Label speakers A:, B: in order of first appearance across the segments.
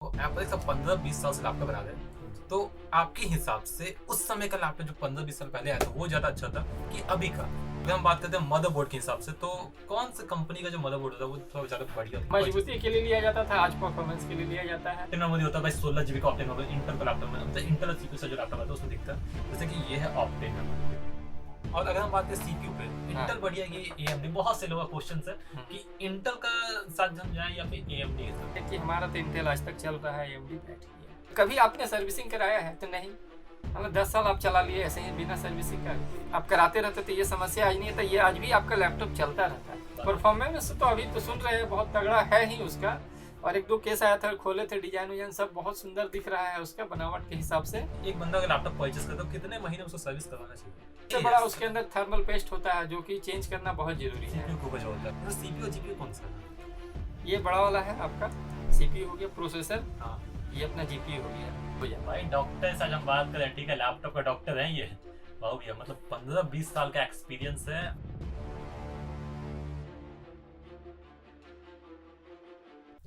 A: तो एप्पल सब 15-20 साल से लैपटॉप बना रहे हैं। तो आपके हिसाब से उस समय का लैपटॉप जो 15-20 साल पहले आया था वो ज़्यादा अच्छा था कि अभी का? अगर हम बात करते हैं मदरबोर्ड के हिसाब से, तो कौन सी कंपनी का जो मदरबोर्ड होता है वो थोड़ा ज़्यादा बढ़िया था?
B: मजबूती के लिए लिया जाता था, आज परफॉर्मेंस के लिए लिया जाता है।
A: ऑप्टिक मेमोरी होता है भाई, 16 जीबी का ऑप्टिक मेमोरी इंटेल का लैपटॉप में, मतलब इंटेल सीपीयू से जो लैपटॉप आता है उसमें दिखता है जैसे कि ये है ऑप्टिक मेमोरी। और अगर हम बात करें सीपीयू पे, इंटेल बढ़िया ये एएमडी, बहुत से लोगों का क्वेश्चन है कि इंटेल का साथ हम जाए या फिर एएमडी के साथ।
B: देखिए हमारा तो इंटेल आज तक चल रहा है, एएमडी बैठी है। कभी आपने सर्विसिंग कराया है? तो नहीं। हमें 10 साल आप चला लिए ऐसे ही बिना सर्विसिंग का। आप कराते रहते तो ये समस्या आज नहीं है, तो ये आज भी आपका लैपटॉप चलता रहता है। परफॉर्मेंस तो अभी तो सुन रहे हैं बहुत तगड़ा है ही उसका। और एक दो केस आया था, खोले थे, डिजाइन विजाइन सब बहुत सुंदर दिख रहा है उसका बनावट के हिसाब से।
A: एक बंदा अगर लैपटॉप परचेस करता है तो कितने महीने उसको सर्विस करवाना चाहिए?
B: सबसे बड़ा उसके अंदर थर्मल पेस्ट होता है जो कि चेंज करना बहुत जरूरी है।
A: सीपीयू को बचा होता है। तो सीपीयू और जीपीयू कौन सा है?
B: ये बड़ा वाला है आपका सीपीयू हो गया, प्रोसेसर।
A: हाँ
B: ये अपना जीपीयू हो गया।
A: भाई डॉक्टर से आज हम बात करें, ठीक है, लैपटॉप का डॉक्टर है ये बाबू भैया, मतलब 15-20 साल का एक्सपीरियंस है।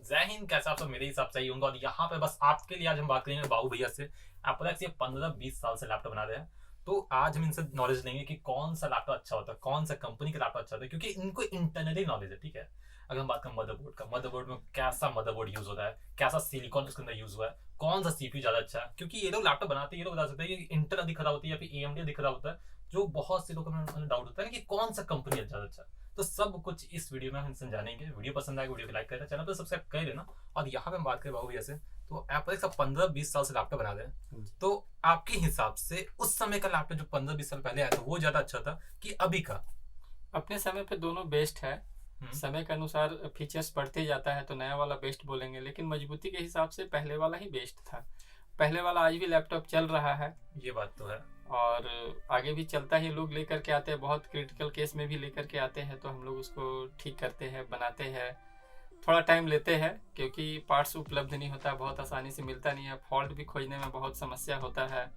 A: जय हिंद, कैसा आप सब? मेरे हिसाब से ही होंगे। और यहाँ पे बस आपके लिए आज हम बात करेंगे बाबू भैया से। एप्पल ये 15-20 साल से लैपटॉप बना रहे हैं, तो आज हम इनसे नॉलेज लेंगे कि कौन सा लैपटॉप अच्छा होता है, कौन सा कंपनी का लैपटॉप अच्छा होता है, क्योंकि इनको इंटरनली नॉलेज है। ठीक है, अगर हम बात करें मदरबोर्ड का, मदरबोर्ड में कैसा मदरबोर्ड यूज होता है, कैसा सिलिकॉन उसके अंदर यूज हुआ है, कौन सा सीपीयू ज्यादा अच्छा है, क्योंकि ये लोग लैपटॉप बनाते हैं, ये लोग बता सकते हैं कि इंटेल अधिक खराब होती है या फिर एएमडी अधिक खराब होता है, जो बहुत से लोगों में डाउट होता है कि कौन सा कंपनी ज्यादा अच्छा है। तो सब कुछ इस वीडियो में हम समझानेंगे। वीडियो पसंद आएगा वीडियो को लाइक करें, चैनल पर सब्सक्राइब कर लेना। और यहाँ पे हम बात करें बाबू भैया से, तो एप्पल सब 15-20 साल से लैपटॉप बना रहे हैं। तो आपके हिसाब से उस समय का लैपटॉप जो 15-20 साल पहले आया था वो ज्यादा अच्छा था कि अभी का?
B: अपने समय पे दोनों बेस्ट है। समय के अनुसार फीचर्स बढ़ते जाता है तो नया वाला बेस्ट बोलेंगे, लेकिन मजबूती के हिसाब से पहले वाला ही बेस्ट था। पहले वाला आज भी लैपटॉप चल रहा है,
A: ये बात तो है,
B: और आगे भी चलता ही। लोग लेकर के आते हैं, बहुत क्रिटिकल केस में भी लेकर के आते हैं, तो हम लोग उसको ठीक करते हैं, बनाते हैं। थोड़ा टाइम लेते हैं क्योंकि पार्ट्स उपलब्ध नहीं होता, बहुत आसानी से मिलता नहीं है। फॉल्ट भी खोजने में बहुत समस्या होता है,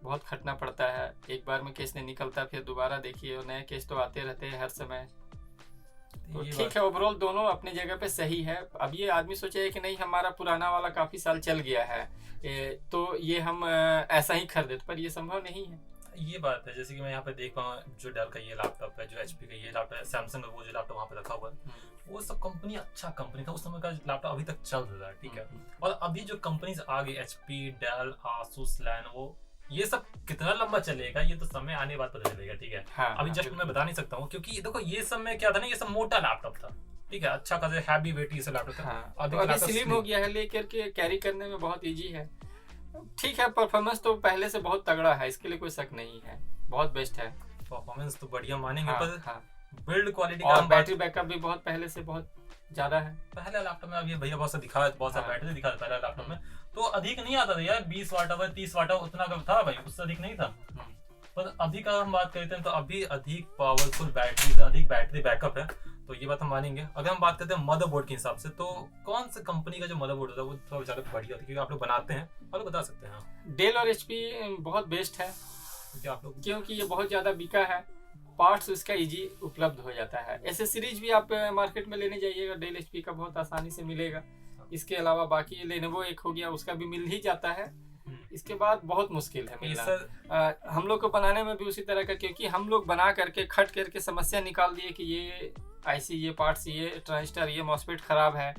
B: बहुत खटना पड़ता है। एक बार में केस नहीं निकलता, फिर दोबारा देखिए, और नए केस तो आते रहते हैं हर समय। तो ठीक है, ओवरऑल दोनों अपनी जगह पे सही है। अब ये आदमी सोचे कि नहीं हमारा पुराना वाला काफी साल चल गया है, तो ये हम ऐसा ही खरीदे, पर ये संभव नहीं है।
A: ये बात है। जैसे कि मैं यहाँ पे देख पाऊँ, जो डेल का ये लैपटॉप है, जो एचपी का ये लैपटॉप है, सैमसंग का वो जो लैपटॉप वहाँ पे रखा हुआ है, वो सब कंपनी अच्छा कंपनी था। उस समय का लैपटॉप अभी तक चल रहा है, ठीक है। और अभी जो कंपनीज आ गई, एचपी, डेल, आसूस, लेनोवो, ये सब कितना लंबा चलेगा ये तो समय आने बाद पता चलेगा, ठीक है।
B: हाँ,
A: अभी जस्ट मैं बता नहीं सकता हूँ, क्योंकि देखो ये सब में क्या था ना, ये सब मोटा लैपटॉप था, ठीक है, अच्छा खासा हैवी वेट ये सब लैपटॉप था।
B: हाँ, अभी स्लिम हो गया है, लेकर के कैरी करने में बहुत इजी है। ठीक है, परफॉर्मेंस तो पहले से बहुत तगड़ा है, इसके लिए कोई शक नहीं है, बहुत बेस्ट है।
A: परफॉर्मेंस तो बढ़िया मानेंगे,
B: हाँ,
A: पर
B: हाँ।
A: बिल्ड क्वालिटी
B: और बैटरी बैकअप भी बहुत पहले से बहुत ज्यादा है।
A: पहले लैपटॉप में अभी भैया बहुत सा दिखा, बहुत सा बैटरी दिखा पहले लैपटॉप में, तो अधिक नहीं आता था यार, 20 वाट आवर 30 वाट आवर उतना का था भाई, उससे अधिक नहीं था। पर अभी का हम बात करते हैं तो अभी अधिक पावरफुल बैटरी, अधिक बैटरी बैकअप है, तो ये बात हम मानेंगे। अगर हम बात करते हैं मदरबोर्ड के हिसाब से, तो कौन सी कंपनी का जो मदरबोर्ड होता है वो थोड़ा ज्यादा बढ़िया होता है, क्योंकि आप लोग बनाते हैं और बता सकते हैं?
B: डेल और एचपी बहुत बेस्ट है, क्योंकि ये बहुत ज्यादा बिका है, पार्ट्स उसका इजी उपलब्ध हो जाता है। एसेसरीज भी आप मार्केट में लेने जाइएगा, डेल एचपी का बहुत आसानी से मिलेगा। इसके अलावा बाकी लेनोवो एक हो गया, उसका भी मिल ही जाता है। इसके बाद बहुत मुश्किल है मिलना। हम लोग को बनाने में भी उसी तरह का, क्योंकि हम लोग बना करके खट करके समस्या निकाल दिए कि ये आईसी, ये पार्ट्स, ये ट्रांजिस्टर, ये मॉसफेट खराब है,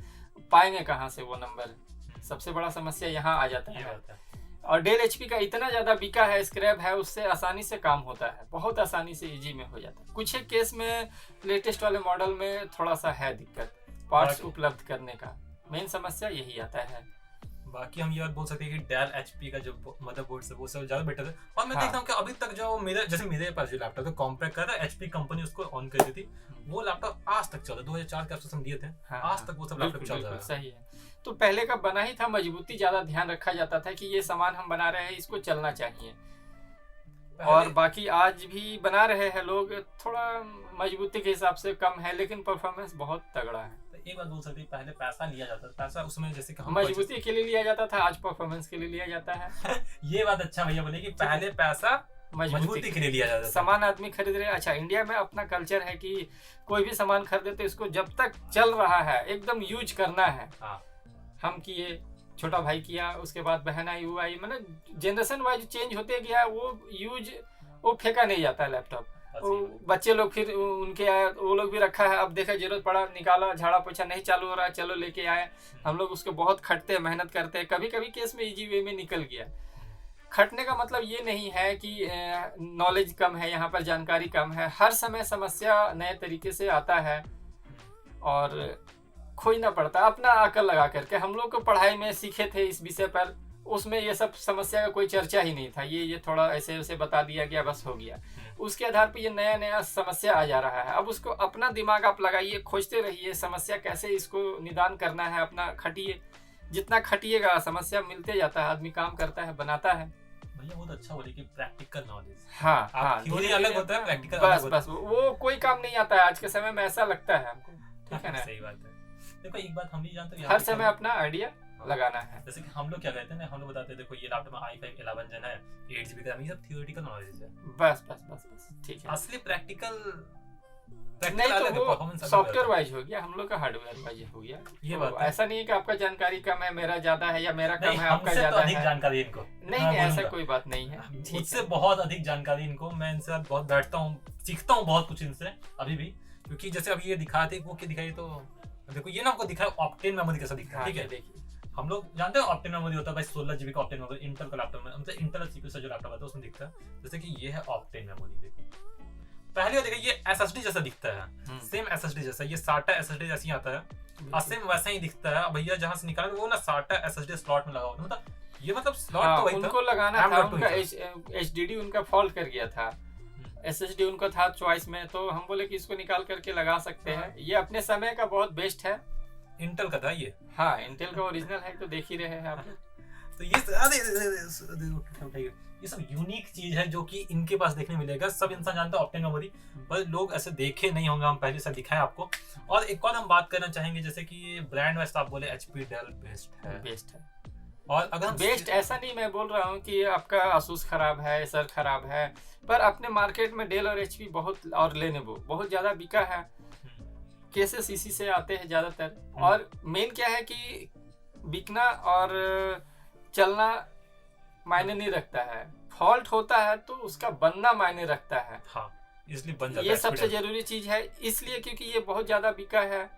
B: पाएंगे कहाँ से वो नंबर? सबसे बड़ा समस्या यहाँ आ जाता है। और डेल एचपी का इतना ज्यादा बिका है, स्क्रैप है, उससे आसानी से काम होता है, बहुत आसानी से इजी में हो जाता है। कुछ एक केस में लेटेस्ट वाले मॉडल में थोड़ा सा है दिक्कत, पार्ट्स उपलब्ध करने का मेन समस्या यही आता है।
A: बाकी हम ये बात बोल सकते हैं कि डेल एचपी का जो मदरबोर्ड है वो सब ज्यादा बेटर है। और मैं देखता हूँ कि अभी तक जो मेरे पास जो लैपटॉप है कॉम्पैक्ट कर रहा है, एचपी कंपनी उसको ऑन कर दी थी, वो लैपटॉप आज तक चल रहा है। 2004 के आसपास हम दिए थे, आज तक वो सब लैपटॉप चल रहा है।
B: सही है, तो पहले का बना ही था, मजबूती ज्यादा ध्यान रखा जाता था कि ये सामान हम बना रहे हैं, इसको चलना चाहिए। और बाकी आज भी बना रहे हैं लोग, थोड़ा मजबूती के हिसाब से कम है, लेकिन परफॉर्मेंस बहुत तगड़ा है।
A: एक बात बोल सकते हैं, पहले पैसा लिया जाता था, पैसा उसमें जैसे कि
B: मजबूती के लिए लिया जाता था, आज परफॉर्मेंस के लिए लिया जाता है।
A: ये बात अच्छा भैया बोले कि पहले पैसा मजबूती के लिए लिया जाता था।
B: सामान आदमी खरीद रहे। अच्छा, इंडिया में अपना कल्चर है कि कोई भी सामान खरीदे तो इसको जब तक चल रहा है एकदम यूज करना है। हम किए, छोटा भाई किया, उसके बाद बहन आई, वो आई, मतलब जनरेशन वाइज चेंज होते गया। वो फेंका नहीं जाता है लैपटॉप। वो बच्चे लोग फिर उनके आए, वो लोग भी रखा है, अब देखा जरूरत पड़ा निकाला, झाड़ा पोछा नहीं चालू हो रहा है, चलो लेके आए। हम लोग उसको बहुत खटते हैं, मेहनत करते हैं, कभी कभी केस में इजी वे में निकल गया। खटने का मतलब ये नहीं है कि नॉलेज कम है, यहाँ पर जानकारी कम है। हर समय समस्या नए तरीके से आता है और खोजना पड़ता है अपना अकल लगा करके। हम लोग को पढ़ाई में सीखे थे इस विषय पर, उसमें ये सब समस्या का कोई चर्चा ही नहीं था। ये थोड़ा ऐसे वैसे बता दिया गया, बस हो गया। उसके आधार पर ये नया नया समस्या आ जा रहा है। अब उसको अपना दिमाग आप लगाइए, खोजते रहिए समस्या कैसे इसको निदान करना है, अपना खटिए। जितना खटिएगा समस्या मिलते जाता है, आदमी काम करता है, बनाता है।
A: भैया बहुत अच्छा बोले कि प्रैक्टिकल नॉलेज।
B: हाँ हाँ,
A: थ्योरी अलग होता है, प्रैक्टिकल
B: बस
A: अलग होता है।
B: बस वो कोई काम नहीं आता है आज के समय में, ऐसा लगता है हमको। ठीक है ना,
A: सही बात है। देखो एक बात हम भी जानते हैं,
B: हर समय अपना आइडिया लगाना है।
A: जैसे कि हम लोग क्या कहते हैं, हम लोग बताते हैं देखो ये लैपटॉप में i5 11 जन है, 8 GB का, ये सब थियोरेटिकल नॉलेज है।
B: बस बस बस बस ठीक है।
A: असली प्रैक्टिकल
B: नहीं
A: अलग है,
B: तो वो
A: performance अलग
B: सॉफ्टवेयर
A: है।
B: वाइज हो गया, हम लोग का हार्डवेयर वाइज हो गया।
A: ये
B: तो
A: बात है।
B: ऐसा नहीं है कि आपका जानकारी कम है, मेरा ज्यादा है, या मेरा कम
A: नहीं,
B: है आपका
A: हमसे तो
B: ज्यादा
A: अधिक
B: है।
A: जानकारी है इनको।
B: नहीं
A: मैं
B: नहीं, ऐसा
A: बोलूंगा।
B: कोई बात नहीं है। ठीक
A: मुझसे
B: है।
A: बहुत अधिक जानकारी इनको, मैं इनसे बहुत बैठता हूँ, सीखता हूँ बहुत कुछ इनसे अभी भी। क्योंकि जैसे अभी ये दिखाए थे, वो क्या दिखाई, तो देखो ये ना हमको दिखाया ऑक्टेन मेमोरी कैसा दिखता है।
B: हाँ,
A: ठीक है,
B: देखिए
A: हम लोग जानते हैं ऑक्टेन मेमोरी होता है भाई, 16 GB का ऑक्टेन मेमोरी इंटेल का लैपटॉप में, मतलब इंटेल सीपीयू से जो लैपटॉप आता है उसमें दिखता है। जैसे कि ये है ऑक्टेन मेमोरी, देखो पहले और देखो ये SSD जैसा दिखता है, सेम SSD जैसा, ये SATA SSD जैसे ही आता है, और सेम वैसा ही दिखता है। भैया जहाँ से निकाला वो ना SATA SSD स्लॉट में लगा हुआ था, मतलब ये मतलब स्लॉट
B: हाँ,
A: तो वही था,
B: उनको लगाना था,
A: M.2
B: उनका
A: ही था।
B: HDD उनका फॉल्ट कर गया था। SSD उनका था चॉइस में, तो हम बोले कि इसको निकाल करके लगा सकते हैं। ये अपने समय का बहुत बेस्ट है,
A: इंटेल का था ये।
B: हाँ इंटेल का ओरिजिनल है, तो देख ही रहे हैं आप।
A: तो ये ये सब यूनिक चीज है जो कि इनके पास देखने मिलेगा। सब इंसान जानता है ऑक्टेन मेमोरी, पर लोग ऐसे देखे नहीं होंगे, हम पहले से दिखाएं आपको। और एक और हम बात करना चाहेंगे, जैसे कि ब्रांड वाइज आप बोले HP डेल बेस्ट है। और अगर हम
B: बेस्ट ऐसा नहीं मैं बोल रहा हूँ कि आपका asus खराब है, एसर खराब है, पर अपने मार्केट में डेल और HP बहुत, और लेनोवो बहुत ज्यादा बिका है। केसेस इसी से आते हैं ज्यादातर। और मेन क्या है कि बिकना और चलना मायने नहीं रखता है, फॉल्ट होता है तो उसका बनना मायने रखता है।
A: हाँ, इसलिए बन जाता
B: ये
A: है
B: सबसे
A: HP
B: जरूरी चीज है, इसलिए क्योंकि ये बहुत ज्यादा बिका है,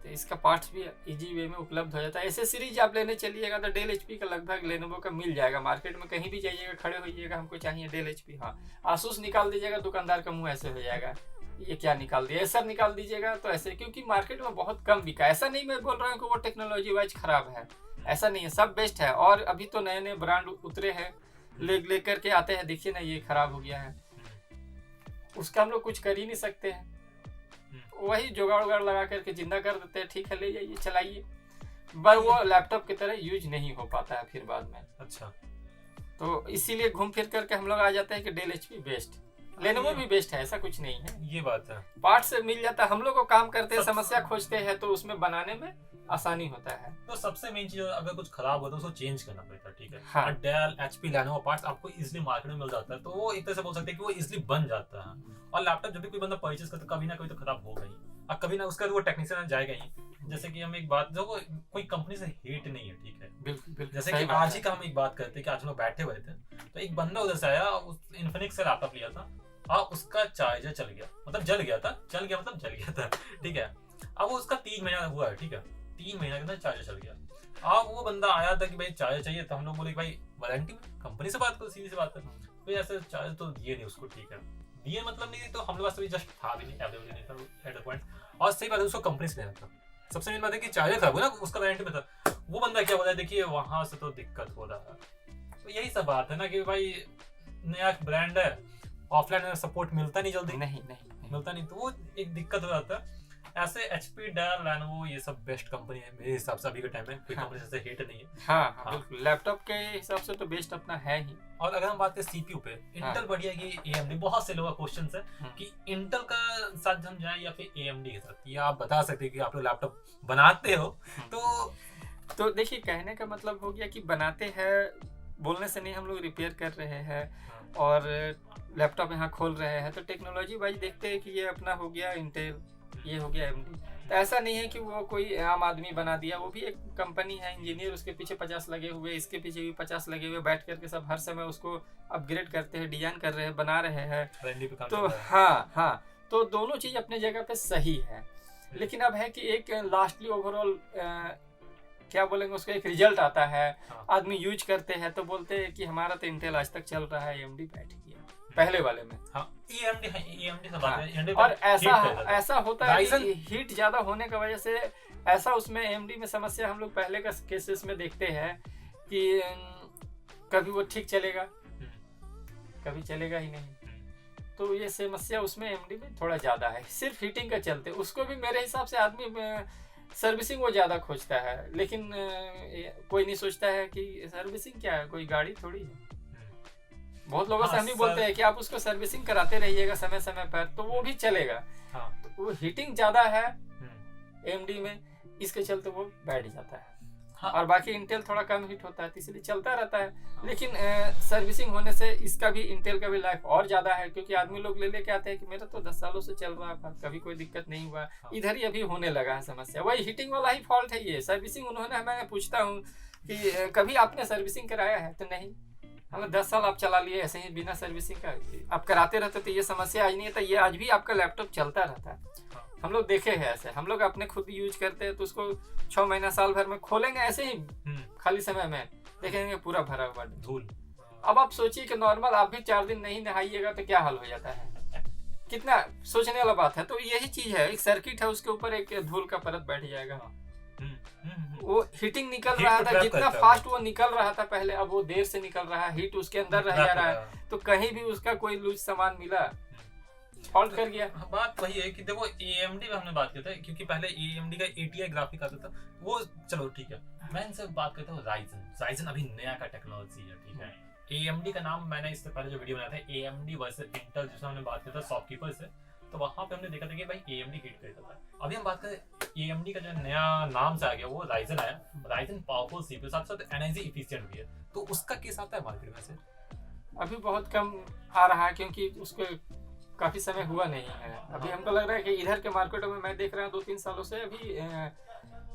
B: तो इसका पार्ट्स भी इजी वे में उपलब्ध हो जाता है। ऐसे सीरीज आप लेने चलिएगा तो डेल HP का लगभग लेनोवो का मिल जाएगा मार्केट में, कहीं भी जाइएगा खड़े होइएगा हमको चाहिए डेल HP, हाँ आसूस निकाल दीजिएगा, दुकानदार का मुंह ऐसे हो जाएगा, ये क्या निकाल दिया, एसर निकाल दीजिएगा तो ऐसे, क्योंकि मार्केट में बहुत कम बिका। ऐसा नहीं मैं बोल रहा हूँ कि वो टेक्नोलॉजी वाइज खराब है, ऐसा नहीं है, सब बेस्ट है। और अभी तो नए नए ब्रांड उतरे हैं, लेकर के आते हैं, देखिए ना ये खराब हो गया है, उसका हम लोग कुछ कर ही नहीं सकते हैं, वही जुगाड़ उगाड़ लगा करके जिंदा कर देते हैं। ठीक है, ले जाइए चलाइए, पर वो लैपटॉप की तरह यूज नहीं हो पाता है फिर बाद में।
A: अच्छा,
B: तो इसीलिए घूम फिर करके हम लोग आ जाते हैं कि डेल HP बेस्ट, लेनोवो भी बेस्ट है, ऐसा कुछ नहीं है।
A: ये बात है,
B: पार्ट से मिल जाता है, हम लोग को काम करते हैं, समस्या खोजते हैं, तो उसमें बनाने में आसानी होता है।
A: तो सबसे मेन चीज अगर कुछ खराब होता है उसको चेंज करना पड़ता है। ठीक है,
B: हाँ।
A: और डेल HP लेनोवो पार्ट्स आपको इजीली मार्केट में मिल जाता है, तो वो एक तरह से बोल सकते हैं कि वो इजीली बन जाता है। और लैपटॉप जब भी कोई बंदा परचेज करता है कभी ना कभी तो खराब होगा ही, और कभी ना उसका वो टेक्नीशियन जाएगा ही। जैसे कि हम एक बात, जो कोई कंपनी से हेट नहीं है, ठीक है,
B: बिल्कुल बिल्कुल,
A: जैसे
B: सही
A: कि
B: बात
A: आज ही
B: है।
A: का हम एक बात करते हैं कि आज हम लोग बैठे हुए थे, तो एक बंदा उधर से आया, उस इन्फिनिक्स से लैपटॉप लिया था, और उसका चार्जर चल गया, मतलब जल गया था। ठीक है, अब वो उसका 3 महीना हुआ है, ठीक है, 3 महीना के अंदर चार्जर चल गया। अब वो बंदा आया था कि भाई चार्जर चाहिए, तो हम लोग बोले भाई वारंटी में कंपनी से बात करो, सीधी सी बात है। तो ऐसे चार्जर तो दिए नहीं उसको, ठीक है, दिए मतलब नहीं, तो हम लोग पास जस्ट था भी नहीं, अवेलेबल नहीं था एट द पॉइंट। और सही बात है, उसको कंपनी से लेना था। सबसे मेन बात है कि चार्जर खराब हुआ ना, उसका वारंटी में था। वो बंदा क्या बोला, देखिए वहां से तो दिक्कत हो रहा है। तो यही सब बात है ना कि भाई नया ब्रांड है, ऑफलाइन सपोर्ट मिलता नहीं जल्दी,
B: नहीं
A: मिलता नहीं, तो वो एक दिक्कत हो जाता है। ऐसे HP डेल लेनोवो ये सब बेस्ट कंपनी है मेरे हिसाब से अभी के टाइम में, कोई कंपनी से हेट नहीं है।
B: हाँ बिल्कुल, लैपटॉप के हिसाब से तो बेस्ट अपना है ही।
A: और अगर हम बात करें CPU पे, इंटेल बढ़िया कि AMD, बहुत से लोगों का क्वेश्चन है कि इंटेल का साथ हम जाए या फिर AMD के साथ, या आप बता सकते हैं कि आप लोग लैपटॉप बनाते हो
B: तो देखिए, कहने का मतलब हो गया कि बनाते हैं, बोलने से नहीं, हम लोग रिपेयर कर रहे हैं और लैपटॉप यहाँ खोल रहे हैं, तो टेक्नोलॉजी वाइज देखते हैं कि ये अपना हो गया इंटेल, ये हो गया AMD। तो ऐसा नहीं है कि वो कोई आम आदमी बना दिया, वो भी एक कंपनी है, इंजीनियर उसके पीछे 50 लगे हुए, इसके पीछे भी 50 लगे हुए, बैठ करके सब हर समय उसको अपग्रेड करते हैं, डिजाइन कर रहे हैं, बना रहे हैं।
A: R&D पे काम
B: तो
A: चल रहा है।
B: हाँ हाँ, तो दोनों चीज अपने जगह पे सही है। लेकिन अब है कि एक लास्टली ओवरऑल क्या बोलेंगे उसका, एक रिजल्ट आता है,
A: हाँ।
B: आदमी यूज करते हैं तो बोलते हैं कि हमारा तो इंटेल आज तक चल रहा है, AMD बैठ गया पहले वाले में।
A: हाँ, AMD है, AMD से बात है, AMD
B: और
A: पे
B: ऐसा
A: hit करता था।
B: ऐसा होता है कि
A: Ryzen-
B: हीट ज्यादा होने की वजह से ऐसा उसमें AMD में समस्या हम लोग पहले का केसेस में देखते हैं कि कभी वो ठीक चलेगा, कभी चलेगा ही नहीं। तो ये समस्या उसमें AMD में थोड़ा ज्यादा है, सिर्फ हीटिंग का चलते। उसको भी मेरे हिसाब से आदमी सर्विसिंग वो ज्यादा खोजता है, लेकिन कोई नहीं सोचता है कि सर्विसिंग क्या है, कोई गाड़ी थोड़ी है। बहुत लोगों से हम ही बोलते हैं कि आप उसको सर्विसिंग कराते रहिएगा समय समय पर, तो वो भी चलेगा।
A: हाँ।
B: तो वो हीटिंग ज्यादा है AMD में, इसके चलते वो बैठ जाता है।
A: हाँ।
B: और बाकी इंटेल थोड़ा कम हीट होता है, तो इसलिए चलता रहता है। लेकिन सर्विसिंग होने से इसका भी, इंटेल का भी लाइफ और ज्यादा है, क्योंकि आदमी लोग ले लेके आते हैं कि मेरा तो 10 सालों से चल रहा था, कभी कोई दिक्कत नहीं हुआ। इधर ही अभी होने लगा है समस्या, वही हीटिंग वाला ही फॉल्ट है ये। सर्विसिंग उन्होंने, मैं पूछता हूँ कि कभी आपने सर्विसिंग कराया है, तो नहीं, हमें 10 साल आप चला लिए ऐसे ही बिना सर्विसिंग का, आप कराते रहते तो ये समस्या आज नहीं है। तो ये आज भी आपका लैपटॉप चलता रहता है। हम लोग देखे हैं ऐसे, हम लोग अपने खुद यूज करते हैं, तो उसको 6 महीना साल भर में खोलेंगे ऐसे ही खाली समय में, देखेंगे पूरा भरा हुआ
A: धूल।
B: अब आप सोचिए कि नॉर्मल आप भी 4 दिन नहीं नहाइएगा तो क्या हाल हो जाता है, कितना सोचने वाला बात है। तो यही चीज है, एक सर्किट है, उसके ऊपर एक धूल का परत बैठ जाएगा। वो हीटिंग निकल रहा था, जितना फास्ट वो निकल रहा था पहले, अब वो देर से निकल रहा है, हीट उसके अंदर रह जा रहा है, तो कहीं भी उसका कोई लूज सामान मिला, फॉल्ट कर गया।
A: बात वही है कि देखो AMD में हमने बात की थी, क्योंकि पहले AMD का ATI ग्राफिक आता था, वो चलो ठीक है। मैं इनसे बात करता हूँ Ryzen अभी नया का टेक्नोलॉजी है, ठीक है। AMD का नाम मैंने इससे पहले जो वीडियो बनाया था AMD वर्सेस इंटेल, जिसमें हमने बात किया था शॉपकीपर से, तो वहां पे हमने देखा था कि भाई AMD हिट करता था। अभी हम बात करें AMD का जो नया नाम से आ गया, वो Ryzen आया। Ryzen पावरफुल CPU, साथ साथ एनर्जी इफिशिएंट भी है, तो उसका केस आता है मार्केट में से
B: अभी बहुत कम आ रहा है, क्योंकि उसको काफी समय हुआ नहीं है। अभी हमको लग रहा है कि इधर के मार्केटों में, मैं देख रहा हूँ 2-3 सालों से अभी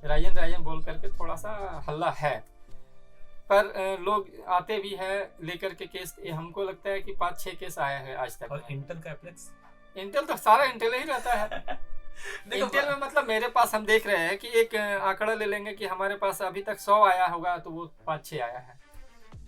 B: राइजन बोल करके थोड़ा सा हल्ला है, पर लोग आते भी है लेकर के केस। हमको लगता है कि 5-6 केस आया है आज तक।
A: और इंटेल का एप्लेक्स,
B: इंटेल तो सारा इंटेल ही रहता है। इंटेल में मतलब मेरे पास हम देख रहे हैं कि एक आंकड़ा ले लेंगे कि हमारे पास अभी तक 100 आया होगा, तो वो 5-6 आया है।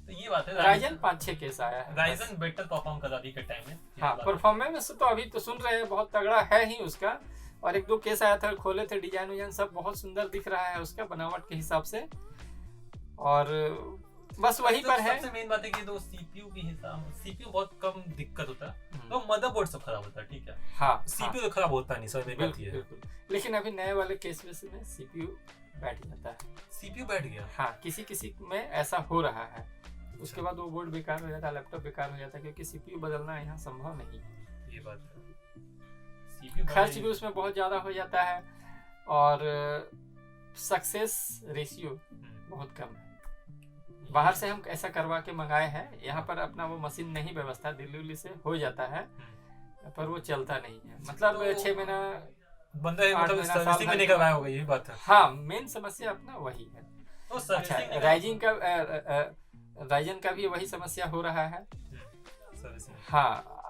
A: तो ये बात है,
B: राइजन 5-6 केस आया है।
A: राइजन बेटर परफॉर्म कर रही है टाइम में।
B: हाँ, परफॉर्मेंस तो अभी तो सुन रहे हैं बहुत तगड़ा है ही उसका। और 1-2 केस आया था, खोले थे, डिजाइन सब बहुत सुंदर दिख रहा है उसका बनावट के हिसाब से। और बस वही
A: तो
B: पर है।
A: सबसे मेन बात है कि तो CPU के हिसाब, CPU बहुत कम दिक्कत होता है, तो मदरबोर्ड सब खराब होता है, ठीक है।
B: हाँ,
A: CPU तो खराब होता नहीं, सर, मेरी बात ये है।
B: बिल्कुल। लेकिन अभी नए वाले केस में CPU बैठ जाता है।
A: CPU बैठ गया।
B: हाँ, किसी में ऐसा हो रहा है। उसके बाद वो बोर्ड बेकार हो जाता है, लैपटॉप बेकार हो जाता है, क्योंकि CPU बदलना यहाँ संभव नहीं है।
A: ये बात है, CPU
B: खर्च भी उसमें बहुत ज्यादा हो जाता है, और सक्सेस रेशियो बहुत कम है। बाहर से हम ऐसा करवा के मंगाए हैं, यहाँ पर अपना वो मशीन नहीं व्यवस्था, दिल्ली से हो जाता है, पर वो चलता नहीं है। मतलब 6 महीना
A: बंदा मतलब सर्विसिंग में नहीं करवाया होगा, यही बात है।
B: हाँ, मेन समस्या अपना वही है।
A: तो
B: अच्छा, राइजन का भी वही समस्या हो रहा है। हाँ,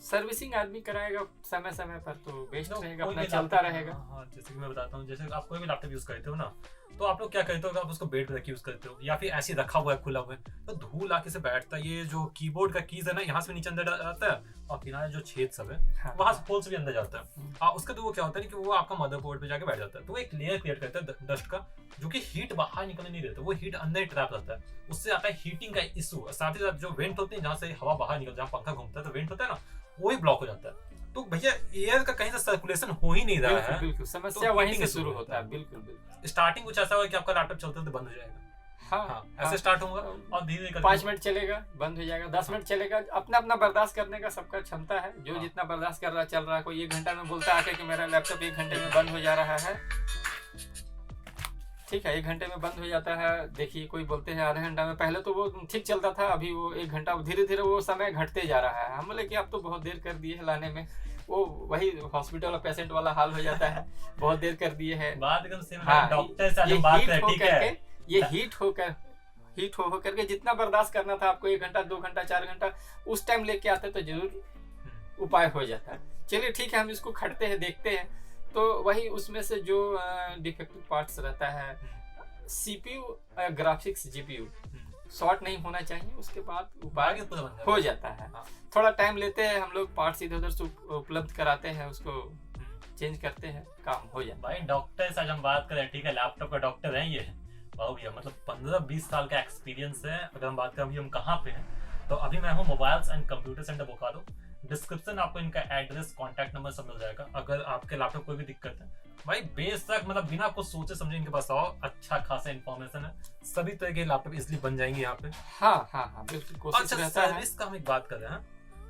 B: सर्विसिंग आदमी कराएगा समय समय पर तो बेस्ट रहेगा, अपना चलता रहेगा।
A: हाँ, जैसे कि मैं बताता हूँ, जैसे आप कोई भी लैपटॉप यूज करते हो ना, तो आप लोग क्या करते हो, आप उसको बेड पे रख यूज करते हो, या फिर ऐसे रखा हुआ है खुला हुआ है, तो धूल आके से बैठता है। ये जो कीबोर्ड का कीज है ना, यहाँ से नीचे अंदर जाता है, और किनारे जो छेद सब है,
B: हाँ,
A: वहां से होल से भी अंदर जाता है। उसका तो वो क्या होता है कि वो आपका मदरबोर्ड पे जाके बैठ जाता है, तो वो एक लेयर क्रिएट करता है डस्ट का, जो कि हीट बाहर निकलने नहीं देता, वो हीट अंदर ही ट्रैप रहता है। उससे आता है हीटिंग का इशू। साथ ही साथ जो वेंट होते हैं, जहाँ से हवा बाहर निकल, जहाँ पंखा घूमता है तो वेंट होता है ना, वो ही ब्लॉक हो जाता है। तो भैया एयर का कहीं से सर्कुलेशन हो ही नहीं रहा है।
B: बिल्कुल, समस्या वहीं से शुरू होता है। बिल्कुल।
A: स्टार्टिंग कुछ ऐसा होगा कि आपका लैपटॉप चलते तो बंद हो जाएगा। हाँ, ऐसे स्टार्ट होगा और धीरे धीरे
B: 5 मिनट चलेगा, बंद हो जाएगा, 10 मिनट चलेगा। अपना अपना बर्दाश्त करने का सबका क्षमता है, जो जितना बर्दाश्त कर रहा चल रहा है। कोई 1 घंटा में बोलता है कि मेरा लैपटॉप 1 घंटे में बंद हो जा रहा है, ठीक है, 1 घंटे में बंद हो जाता है। देखिए, कोई बोलते हैं आधा घंटा में। पहले तो वो ठीक चलता था, अभी वो 1 घंटा, धीरे धीरे वो समय घटते जा रहा है। हम बोले कि आप तो बहुत देर कर दिए है लाने में, वो वही हॉस्पिटल और पेशेंट वाला हाल हो जाता है, बहुत देर कर दिए है।
A: बात एकदम सेम
B: हाँ,
A: है, डॉक्टर से आज
B: ये
A: हम बात
B: हीट
A: करें,
B: हो
A: ठीक है।
B: करके, ये हीट हो करके जितना बर्दाश्त करना था आपको 1 घंटा 2 घंटा 4 घंटा, उस टाइम लेके आते तो जरूर उपाय हो जाता है। चलिए ठीक है, हम इसको खटते हैं, देखते हैं। तो वही उसमें से जो डिफेक्टिव पार्ट्स रहता है, सीपीयू ग्राफिक्स जीपीयू शॉर्ट नहीं होना चाहिए, उसके बाद उपाय
A: आगे पूरा बन जाएगा।
B: हो जाता है।
A: हाँ।
B: थोड़ा टाइम लेते हैं हम लोग, पार्ट्स इधर उधर से उपलब्ध कराते हैं, उसको चेंज करते हैं, काम हो जाता
A: भाई डॉक्टर से आज हम बात करें, ठीक है, लैपटॉप का डॉक्टर है ये बाबू भैया, मतलब 15-20 साल का एक्सपीरियंस है। अगर हम बात करें अभी हम कहाँ पे हैं, तो अभी मैं हूँ mobiles and computer centre Bokaro. Description आपको इनका एड्रेस, कॉन्टैक्ट नंबर सब मिल जाएगा। अगर आपके लैपटॉप कोई भी दिक्कत है भाई, बेशक मतलब बिना कुछ सोचे समझे इनके पास आओ, अच्छा खासा इन्फॉर्मेशन है, सभी तरह के लैपटॉप इसलिए बन जाएंगे यहाँ पे।
B: है। हाँ बिल्कुल, कोशिश
A: अच्छा,
B: रहता है।
A: सर्विस का हम एक बात कर रहे हैं,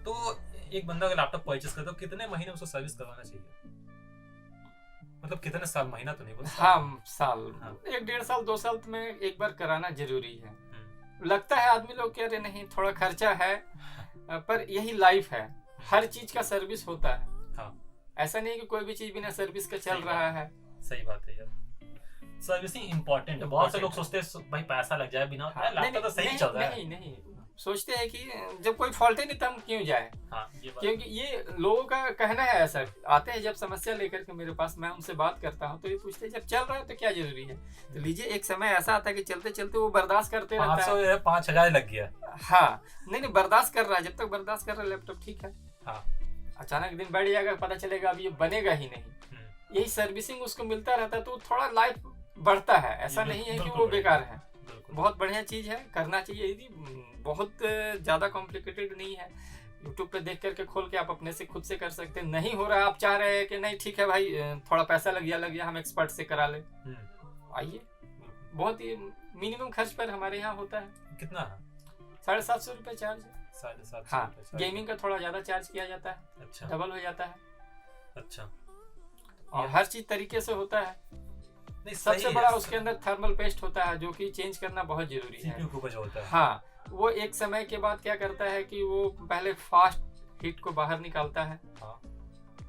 A: तो एक बंदा अगर लैपटॉप परचेस करता है तो कितने महीने उसको सर्विस करवाना चाहिए, मतलब कितने साल, महीना तो नहीं बोल।
B: हाँ, साल,
A: हाँ।
B: 1-1.5 साल 2 साल में एक बार कराना जरूरी है। लगता है आदमी लोग कह रहे नहीं थोड़ा खर्चा है, पर यही लाइफ है, हर चीज का सर्विस होता है।
A: हाँ।
B: ऐसा नहीं है कि कोई भी चीज बिना सर्विस के चल
A: सही
B: रहा है।
A: सही बात है यार, सर्विसिंग इंपॉर्टेंट है। बहुत से लोग सोचते हैं भाई पैसा लग जाए बिना,
B: हाँ,
A: लैपटॉप तो सही चल रहा है।
B: नहीं, सोचते हैं कि जब कोई फॉल्ट ही नहीं तो हम क्यों जाए।
A: हाँ, ये बात।
B: क्योंकि ये लोगों का कहना है ऐसा, आते हैं जब समस्या लेकर के मेरे पास, मैं उनसे बात करता हूँ तो ये पूछते हैं जब चल रहा है तो क्या जरूरी है। तो लीजिए, एक समय ऐसा आता है कि चलते चलते वो बर्दाश्त करते रहता
A: 500
B: है।
A: है, 5000 लग गया।
B: हाँ, नहीं बर्दाश्त कर रहा है, जब तक बर्दाश्त कर रहा है लैपटॉप ठीक है।
A: हाँ।
B: अचानक दिन बढ़ जाएगा, पता चलेगा अब ये बनेगा ही नहीं। यही सर्विसिंग उसको मिलता रहता है तो थोड़ा लाइफ बढ़ता है, ऐसा नहीं है कि वो बेकार है। बहुत बढ़िया चीज है, करना चाहिए। यदि बहुत ज्यादा कॉम्प्लिकेटेड नहीं है, यूट्यूब पे देख करके खोल के आप अपने से खुद से कर सकते हैं। नहीं हो रहा, आप चाह रहे हैं कि नहीं ठीक है भाई थोड़ा पैसा लग गया, हम एक्सपर्ट से करा ले, आइए। बहुत ही मिनिमम खर्च पर हमारे यहाँ होता है।
A: कितना है?
B: 750 रुपये चार्ज है।
A: 750।
B: हाँ, गेमिंग का थोड़ा ज्यादा चार्ज किया जाता है।
A: अच्छा,
B: डबल हो जाता है।
A: अच्छा,
B: और हर चीज तरीके से होता है।
A: नहीं,
B: सबसे बड़ा उसके अंदर थर्मल पेस्ट होता है, जो कि चेंज करना बहुत जरूरी है।
A: सीपीयू के ऊपर जो होता है।
B: हाँ, वो एक समय के बाद क्या करता है कि वो पहले फास्ट हीट को बाहर निकालता है।
A: हाँ।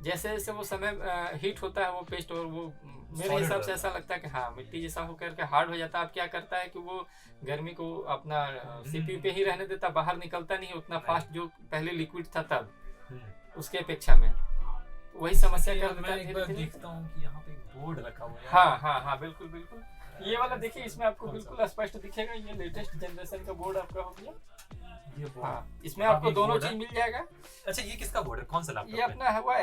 B: जैसे जैसे वो समय हीट होता है वो पेस्ट, और वो मेरे
A: Solid
B: हिसाब से
A: रहता
B: ऐसा लगता है कि हाँ मिट्टी जैसा होकर के हार्ड हो जाता है। अब क्या करता है कि वो गर्मी को अपना सीपीयू पे ही रहने देता, बाहर निकलता नहीं उतना फास्ट जो पहले लिक्विड था तब, उसके अपेक्षा में वही समस्या कर देता है।
A: मैं एक बार देखता हूँ कि यहाँ पे एक बोर्ड रखा हुआ है।
B: हाँ, बिल्कुल बिल्कुल। ये वाला देखिए, इसमें आपको बिल्कुल स्पष्ट दिखेगा, ये लेटेस्ट जनरेशन का बोर्ड आपका हो गया।
A: ये बोर्ड।
B: हाँ, इसमें आपको दोनों चीज मिल जाएगा।
A: अच्छा, ये किसका बोर्ड है, कौन सा लैपटॉप?
B: ये अपना हुआ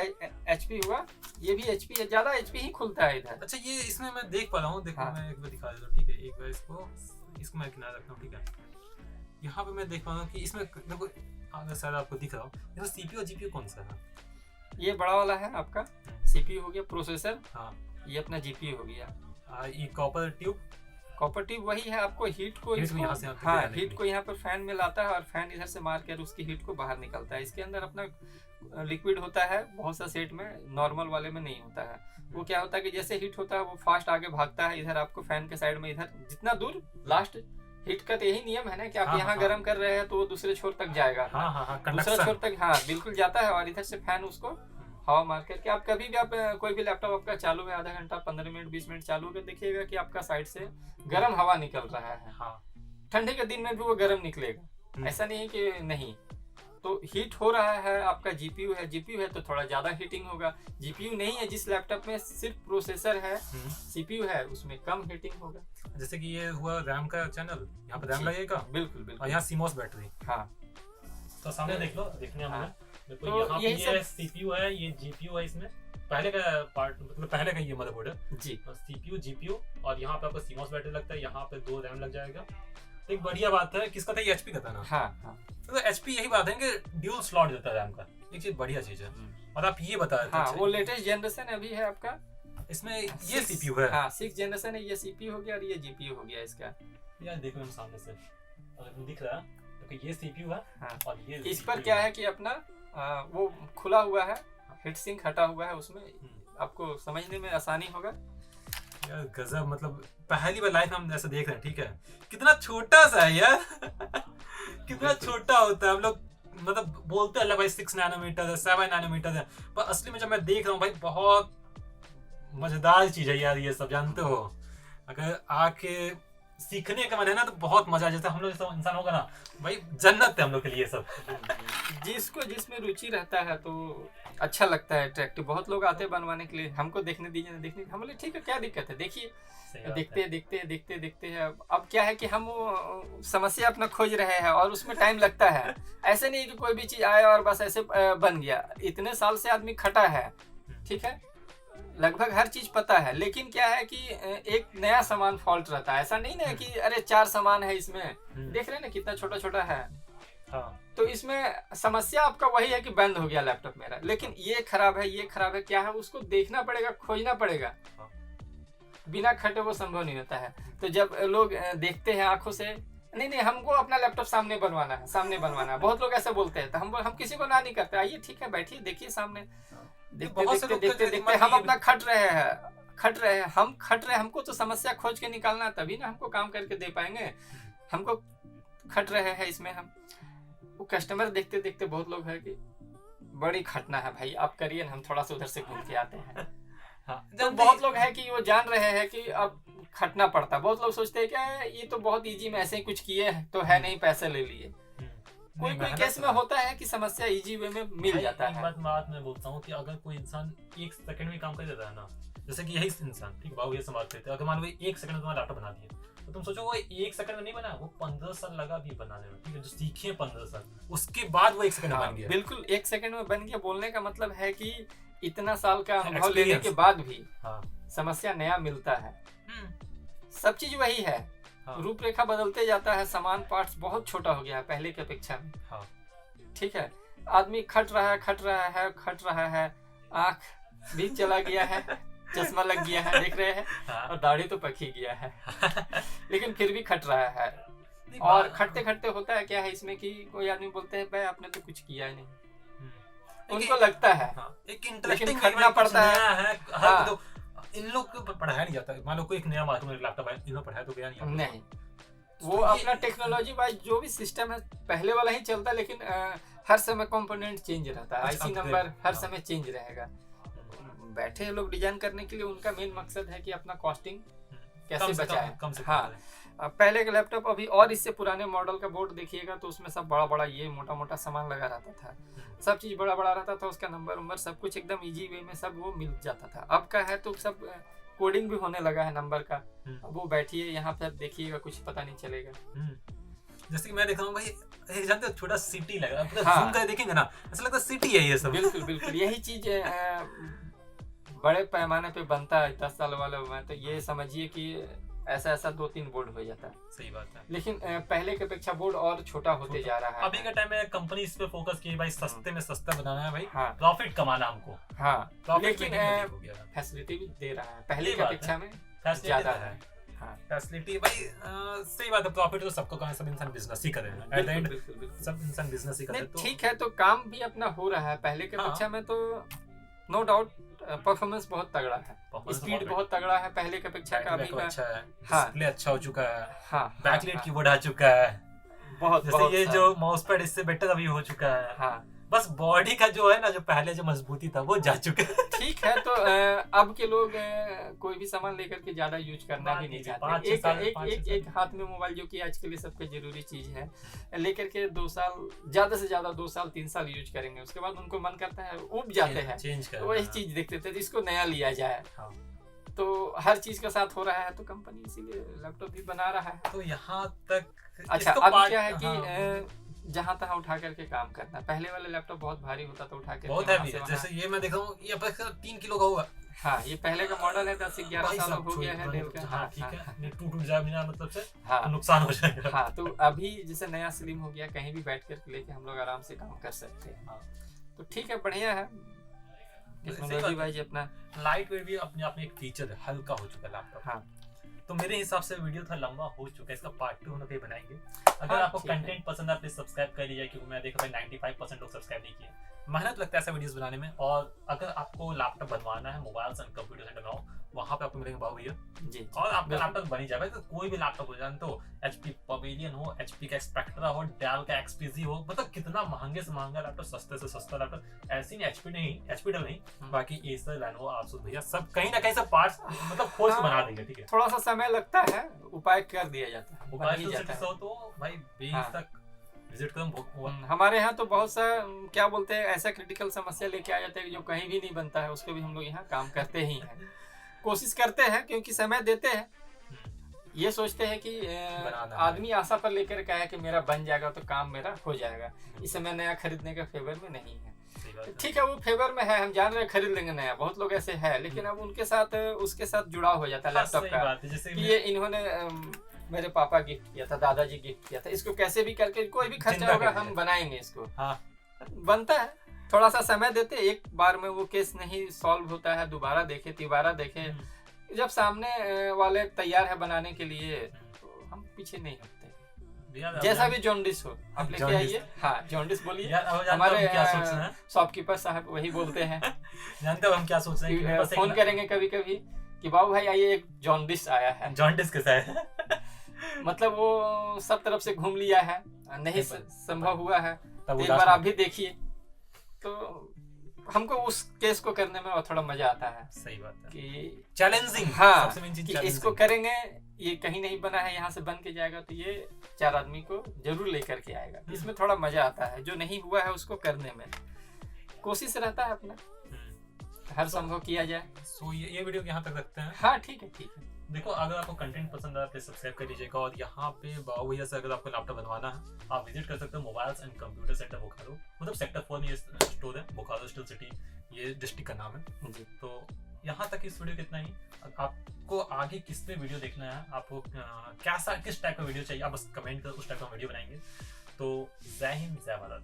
B: HP हुआ, ये भी HP है, ज्यादा HP ही खुलता है इधर।
A: अच्छा, ये इसमें मैं देख पा रहा हूँ, देखो।
B: हाँ।
A: मैं एक बार दिखा देता हूँ, ठीक है, एक बार इसको मैं किनारे रखता हूँ, ठीक है। यहाँ पे मैं देख पा रहा हूँ कि इसमें देखो, अगर शायद आपको दिख रहा हो, इसमें CPU और GPU कौन सा है?
B: ये बड़ा वाला है आपका CPU हो गया, प्रोसेसर।
A: हाँ।
B: ये अपना GPU हो गया।
A: ये कॉपर ट्यूब
B: वही है, आपको हीट को
A: यहाँ से
B: हाँ, हीट को यहाँ पर फैन में लाता है और फैन इधर से मार कर उसकी हीट को बाहर निकलता है। इसके अंदर अपना लिक्विड होता है, बहुत सा सेट में, नॉर्मल वाले में नहीं होता है। वो क्या होता है कि जैसे हीट होता है वो फास्ट आगे भागता है, इधर आपको फैन के साइड में इधर जितना दूर लास्ट हीट का तो यही नियम है ना कि आप यहाँ गर्म कर रहे हैं तो वो दूसरे छोर तक जाएगा। दूसरा छोर तक हाँ बिल्कुल जाता है, और इधर से फैन उसको हवा मार करके आप कभी भी आप कोई भी लैपटॉप आपका चालू है, आधा घंटा 15 मिनट 20 मिनट चालू है, देखिएगा कि आपका साइड से गर्म हवा निकल रहा है।
A: हाँ।
B: ठंडे के दिन में भी वो गर्म निकलेगा, ऐसा नहीं है कि नहीं। तो हीट हो रहा है, आपका जीपीयू है तो थोड़ा ज्यादा हीटिंग होगा। जीपीयू नहीं है जिस लैपटॉप में सिर्फ प्रोसेसर है, सीपीयू है, उसमें कम हीटिंग होगा।
A: जैसे कि ये हुआ रैम का चैनल, यहाँ पे रैम लगेगा,
B: बिल्कुल
A: और यहाँ सीमोस बैटरी।
B: हाँ,
A: तो सामने देख लो, देखने में देखो,
B: तो
A: यहाँ पे
B: यही
A: ये सीपीयू है, ये जीपीयू है, इसमें पहले का पार्ट, मतलब पहले का ये मदरबोर्ड है
B: जी।
A: सीपीयू जीपीयू, और यहाँ पे आपको सीमोस बैटरी लगता है, यहाँ पे 2 रैम लग जाएगा। तो एक बढ़िया बात है, किसका था ये, HP का था ना।
B: हाँ।
A: तो HP यही बात है कि ड्यूल स्लॉट देता है रैम का, एक चीज बढ़िया चीज है। और आप ये बता रहे थे।
B: हाँ, वो लेटेस्ट जनरेशन अभी है आपका,
A: इसमें ये सीपीयू है।
B: हाँ, 6 जनरेशन है, ये सीपीयू हो गया और ये जीपीयू हो गया इसका।
A: यार देखो हम सामने से अगर दिख रहा है तो ये सीपीयू है।
B: हाँ।
A: और ये
B: इस पर क्या है कि अपना वो खुला हुआ है, हीट सिंक हटा हुआ है, उसमें आपको समझने में आसानी होगा।
A: यार गजब, मतलब पहली बार लाइफ में हम ऐसा देख रहे हैं, ठीक है। कितना छोटा सा है यार कितना छोटा होता है। हम लोग मतलब बोलते हैं भाई 6 नैनोमीटर है, 7 नैनोमीटर है, पर असली में जब मैं देख रहा हूँ भाई बहुत मजेदार चीज है यार ये सब, जानते हो। अगर आके सीखने का मन है ना तो बहुत मजा, जैसे हम लोग जैसा इंसान होगा ना भाई, जन्नत है हम लोग के लिए सब।
B: जिसको जिसमें रुचि रहता है तो अच्छा लगता है, अट्रैक्टिव। बहुत लोग आते हैं बनवाने के लिए, हमको देखने दीजिए ना, देखने हम बोले ठीक है क्या दिक्कत है, देखिए। देखते हैं। अब क्या है कि हम वो समस्या अपना खोज रहे हैं और उसमें टाइम लगता है। ऐसे नहीं कि कोई भी चीज आया और बस ऐसे बन गया। इतने साल से आदमी खटा है, ठीक है, लगभग हर चीज पता है, लेकिन क्या है कि एक नया सामान फॉल्ट रहता है। ऐसा नहीं ना कि अरे 4 सामान है इसमें, देख रहे हैं ना कितना छोटा छोटा है।
A: हाँ।
B: तो इसमें समस्या आपका वही है कि बंद हो गया लैपटॉप मेरा, लेकिन ये खराब है, क्या है उसको देखना पड़ेगा, खोजना पड़ेगा। बिना खटे वो संभव नहीं होता है। तो जब लोग देखते हैं आंखों से, नहीं हमको अपना लैपटॉप सामने बनवाना है, बहुत लोग ऐसे बोलते हैं, तो हम किसी को ना नहीं करते, आइए ठीक है बैठिए देखिए सामने। देखते हम अपना खट रहे हैं, हमको तो समस्या खोज के निकालना है, तभी ना हमको काम करके दे पाएंगे। हमको खट रहे हैं इसमें हम, वो कस्टमर देखते बहुत लोग है कि बड़ी खटना है भाई, आप करिए ना, हम थोड़ा सा उधर से घूम के आते हैं। हाँ, तो बहुत लोग है कि वो जान रहे हैं कि अब खटना पड़ता। बहुत लोग सोचते हैं कि ये तो बहुत इजी में ऐसे ही कुछ किए तो है नहीं, पैसे ले लिए। कोई केस में होता है कि समस्या इजी वे में मिल जाता है।
A: बात मैं बोलता हूँ कि अगर कोई इंसान 1 सेकंड में काम कर देता है ना, जैसे कि यही इंसान, ठीक बाबू ये संभालते थे, अगर मान लो 1 सेकंड में तुम्हारा लैपटॉप बना दिया, तो तुम सोचो वो 1 सेकंड में नहीं बना, वो 15 साल लगा भी बनाने में, ठीक है, जो सीखे 15 साल, उसके बाद वो 1 सेकंड में बन गया।
B: बिल्कुल 1 सेकंड में बन गया। बोलने का मतलब है कि इतना साल का अनुभव लेने के बाद भी समस्या नया मिलता है। सब चीज वही है, रूपरेखा बदलते जाता है, सामान पार्ट्स बहुत छोटा हो गया है पहले की अपेक्षा में। ठीक है, आदमी खट रहा है, आंख भी चला गया है, चश्मा लग गया है, देख रहे हैं, और दाढ़ी तो पक ही गया है, लेकिन फिर भी खट रहा है। और खटते होता है क्या है इसमें कि कोई आदमी बोलते हैं भाई आपने तो कुछ किया ही नहीं, उनको लगता है
A: एक इंटरेस्टिंग
B: खटना पड़ता है।
A: तो इन लोग को पढ़ाया नहीं जाता। मान लो कोई एक नया मार्केट में लैपटॉप है, इन लोग पढ़ाया तो गया नहीं,
B: वो अपना टेक्नोलॉजी वाइज जो भी सिस्टम है पहले वाला ही चलता है, लेकिन हर समय कंपोनेंट चेंज रहता है, आईसी नंबर हर समय चेंज रहेगा। बैठे लोग डिजाइन करने के लिए, उनका मेन मकसद है कि अपना कॉस्टिंग कैसे बचाए। हाँ, पहले का लैपटॉप अभी और इससे पुराने मॉडल का बोर्ड देखिएगा तो उसमें सब बड़ा ये मोटा सामान लगा रहता था, सब चीज बड़ा रहता था, उसका नंबर सब कुछ एकदम इजी वे में सब वो मिल जाता था। अब का है तो सब कोडिंग भी होने लगा है नंबर का। अब वो बैठिए यहाँ पे देखिएगा, कुछ पता नहीं चलेगा।
A: जैसे कि मैं देख रहा हूँ भाई, जानते हो छोटा सिटी लग रहा है, जूम करके देखेंगे ना ऐसा लगता है सिटी है ये सब।
B: बिल्कुल यही चीज बड़े पैमाने पे बनता है 10 साल वाले में, तो ये समझिए कि ऐसा 2-3 बोर्ड हो जाता है।
A: सही बात है,
B: लेकिन पहले की अपेक्षा बोर्ड और छोटा होते जा रहा है।
A: अभी के टाइम में कंपनी इस पे फोकस की भाई, सस्ते में सस्ता बनाना है भाई, प्रॉफिट कमाना हमको।
B: लेकिन फैसिलिटी भी दे रहा है पहले की अपेक्षा में ज्यादा है।
A: फैसिलिटी भाई सही बात है, प्रॉफिट तो सबको कहा, सब इंसान बिजनेस ही करे, सब इंसान बिजनेस ही करे।
B: ठीक है, तो काम भी अपना हो रहा है पहले की अपेक्षा में, तो नो डाउट परफॉर्मेंस बहुत तगड़ा है, स्पीड बहुत तगड़ा है पहले की अपेक्षा का। अभी
A: अच्छा है, डिस्प्ले अच्छा हो चुका है, बैकलाइट कीबोर्ड आ चुका है,
B: बहुत
A: ये जो माउस पैड इससे बेटर अभी हो चुका है। बस बॉडी का जो है ना, जो पहले जो मजबूती था वो जा चुका है।
B: ठीक है, तो अब के लोग कोई भी सामान लेकर के ज्यादा यूज करना भी नहीं चाहते। एक हाथ में मोबाइल, जो कि आज के लिए सबके जरूरी चीज है, लेकर के 2 साल, ज्यादा से ज्यादा 2 साल 3 साल यूज करेंगे, उसके बाद उनको मन करता है, उब जाते हैं, तो वही चीज देखते थे इसको नया लिया जाए। तो हर चीज का साथ हो रहा है, तो कंपनी इसीलिए लैपटॉप भी बना रहा है।
A: तो यहाँ तक
B: अच्छा, अब क्या है कि जहाँ तहाँ उठा करके काम करना। पहले वाले लैपटॉप बहुत भारी होता था, उठा के
A: बहुत हैवी है। जैसे ये मैं देख रहा हूँ, ये 3 किलो का होगा।
B: हाँ, ये पहले का मॉडल है, 10-11 साल हो गया है डेल का।
A: हाँ, ठीक है, टूट जाए बिना मतलब से, तो नुकसान हो जाएगा।
B: हाँ, तो अभी जैसे नया स्लिम हो गया, कहीं भी बैठ कर लेके हम लोग आराम से काम कर सकते हैं। तो ठीक है, बढ़िया है टेक्नोलॉजी वाइज। अपना
A: लाइट वेट भी अपने आप में एक फीचर है, हल्का हो चुका है लैपटॉप। तो मेरे हिसाब से वीडियो थोड़ा लंबा हो चुका है, इसका पार्ट 2 हम लोग बनाएंगे। अगर आपको कंटेंट पसंद है, प्लीज सब्सक्राइब कर लीजिए, क्योंकि मैं देखा भाई 95% लोग सब्सक्राइब नहीं किए। मेहनत लगता है ऐसा वीडियोस बनाने में। और अगर आपको लैपटॉप बनवाना है, मोबाइल एंड कंप्यूटर सेंटर में वहाँ पे आपको मिलेंगे बाबू भैया।
B: जी
A: और आपका लैपटॉप बन ही जाएगा। तो कोई भी लैपटॉप हो जाए, तो HP पवेलियन हो, HP का स्पेक्ट्रा हो, डेल का XPG हो, मतलब कितना महंगे से महंगा लैपटॉप, सस्ते से सस्ता लैपटॉप। ऐसी नहीं HP नहीं, HP डेल नहीं, बाकी एसर, लेनोवो, आसूस भैया सब कहीं ना कहीं सब पार्ट्स मतलब खोज के बना देंगे। ठीक है,
B: थोड़ा सा समय लगता है, उपाय कर दिया जाता है, बन
A: मोबाइल
B: ही जाता है।
A: तो भाई 20
B: हाँ।
A: तक विजिट करूँ।
B: हमारे यहाँ तो बहुत सा क्या बोलते हैं, ऐसा क्रिटिकल समस्या लेके आ जाते हैं जो कहीं भी नहीं बनता है, उसको भी हम लोग यहाँ काम करते ही हैं, कोशिश करते हैं, क्योंकि समय देते हैं। ये सोचते हैं कि आदमी आशा पर लेकर के आया कि मेरा बन जाएगा तो काम मेरा हो जाएगा, इस समय नया खरीदने का फेवर में नहीं है। ठीक है, वो फेवर में है, हम जान रहे हैं, खरीद लेंगे नया, बहुत लोग ऐसे हैं, लेकिन अब उनके साथ उसके साथ जुड़ाव हो जाता है लैपटॉप का,
A: जैसे
B: कि ये इन्होंने मेरे पापा गिफ्ट किया था, दादाजी गिफ्ट किया था, इसको कैसे भी करके कोई भी खर्चा होगा हम बनाएंगे इसको।
A: हाँ।
B: बनता है, थोड़ा सा समय देते, एक बार में वो केस नहीं सॉल्व होता है, दोबारा देखे, तिबारा देखे, जब सामने वाले तैयार है बनाने के लिए तो हम पीछे नहीं हटते। जैसा भी जॉन्डिस हो आप लेके आइए। हाँ, जॉन्डिस बोलिए, हमारे शॉपकीपर साहब वही बोलते हैं।
A: जानते हो हम क्या सोच रहे हैं?
B: फोन करेंगे कभी कभी कि बाबू भाई आइए, एक जॉन्डिस आया है।
A: जॉन्डिस कैसा है?
B: मतलब वो सब तरफ से घूम लिया है, नहीं संभव हुआ है, एक बार आप भी देखिए, तो हमको उस केस को करने में थोड़ा मजा आता है।
A: सही बात है
B: कि
A: चैलेंजिंग।
B: हाँ,
A: सबसे मेन चीज
B: कि इसको करेंगे, ये कहीं नहीं बना है, यहाँ से बन के जाएगा, तो ये 4 आदमी को जरूर लेकर के आएगा। इसमें थोड़ा मजा आता है, जो नहीं हुआ है उसको करने में कोशिश रहता है अपना, हर संभव किया जाए।
A: सो ये वीडियो यहाँ तक रखते हैं।
B: हाँ ठीक है, ठीक है।
A: देखो, अगर आपको कंटेंट पसंद आया प्लीज सब्सक्राइब कर लीजिएगा, और यहाँ पे बाबू भैया से अगर आपको लैपटॉप बनवाना है आप विजिट कर सकते हो mobiles and computer centre Bokaro, मतलब सेक्टर 4 में ये स्टोर है, बोकारो स्टील सिटी ये डिस्ट्रिक्ट का नाम है जी। तो यहाँ तक इस वीडियो कितना ही। आपको आगे किस पे वीडियो देखना है, आपको किस टाइप का वीडियो चाहिए, आप बस कमेंट कर, उस टाइप का वीडियो बनाएंगे। तो जय हिंद, जय भारत।